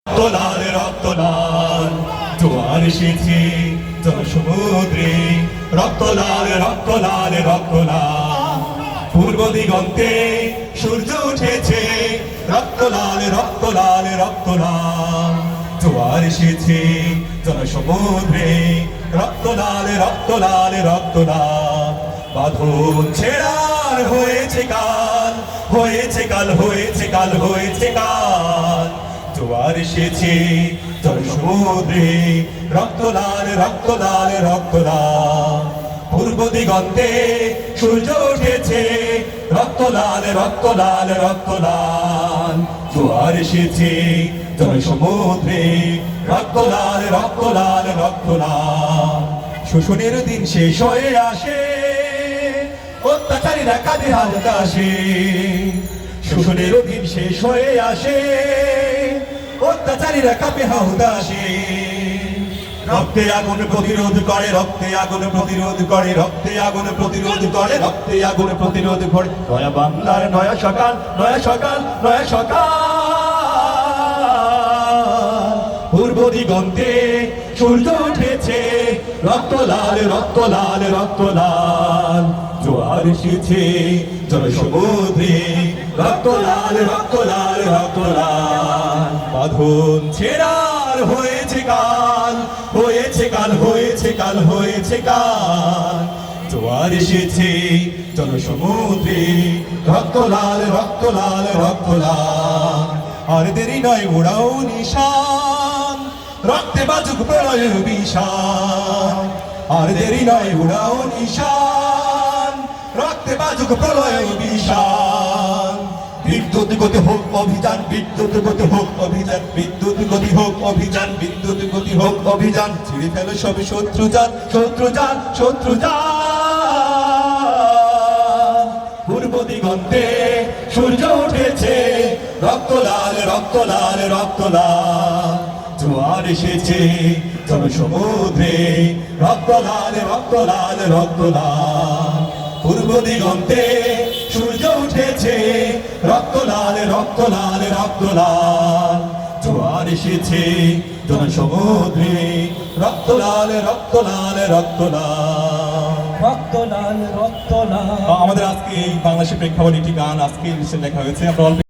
রক্তলাল রক্তলাল জোয়ার এসেছে জনসমুদ্রে, রক্তলাল রক্তলাল রক্তলাল পূর্ব দিগন্তে সূর্য উঠেছে, রক্তলাল রক্তলাল রক্তলাল জোয়ার এসেছে জনসমুদ্রে, রক্তলাল রক্তলাল রক্তলাল বাঁধন ছেড়ার হয়েছে কাল, হয়েছে কাল, হয়েছে কাল, হয়েছে কাল জোয়ার এসেছে জনসমুদ্রে, রক্তলাল রক্তলাল রক্তলাল পূর্ব দিগন্তে সূর্য উঠেছে, রক্তলাল রক্তলাল রক্তলাল জোয়ার এসেছে জনসমুদ্রে, রক্তলাল রক্তলাল রক্তলাল শোষণের দিন শেষ হয়ে আসে, অত্যাচারীরা কাঁধে হাত আসে, শোষণের দিন শেষ হয়ে আসে, অত্যাচারীরা কাঁপে হাত আসে, রক্তে আগুন প্রতিরোধ করে, রক্তে আগুন প্রতিরোধ করে, রক্তে আগুন প্রতিরোধ করে, রক্তে আগুন প্রতিরোধ করে নয়া বাংলার নয়া সকাল, নয়া সকাল, নয়া সকাল পূর্ব দিগন্তে সূর্য উঠেছে, রক্তলাল রক্তলাল রক্তলাল জোয়ার এসেছে জনসমুদ্রে, রক্তলাল রক্তলাল রক্তলাল বাঁধন ছেড়ার হয়েছে কাল, হয়েছে কাল, হয়েছে কাল, হয়েছে কাল জোয়ার এসেছে জনসমুদ্রে, রক্তলাল রক্তলাল রক্তলাল আর দেরি নয় ওড়াও নিশান, রক্তে বাজুক প্রলয় বিষান, আর দেরি নয় উড়াও নিশান, রক্তে বাজুক প্রলয় বিষান বিদ্যুৎ গতি হোক অভিযান, বিদ্যুৎ গতি হোক অভিযান, বিদ্যুৎ গতি হোক অভিযান, বিদ্যুৎ গতি হোক অভিযান ছিঁড়ে ফেলো সবে শত্রুজান, শত্রুজান, শত্রুজান পূর্ব দিগন্তে সূর্য উঠেছে, রক্তলাল রক্তলাল রক্তলাল জোয়ার এসেছে জনসমুদ্রে, রক্তলাল রক্তলাল রক্তলাল পূর্ব দিগন্তে সূর্য উঠেছে, রক্তলাল রক্তলাল রক্তলাল জোয়ার এসেছে জনসমুদ্রে, রক্তলাল রক্তলাল রক্তলাল রক্তলাল রক্তলাল। আমাদের আজকে এই বাংলাদেশের প্রেক্ষাপটে একটি গান আজকে লেখা হয়েছে। আমরা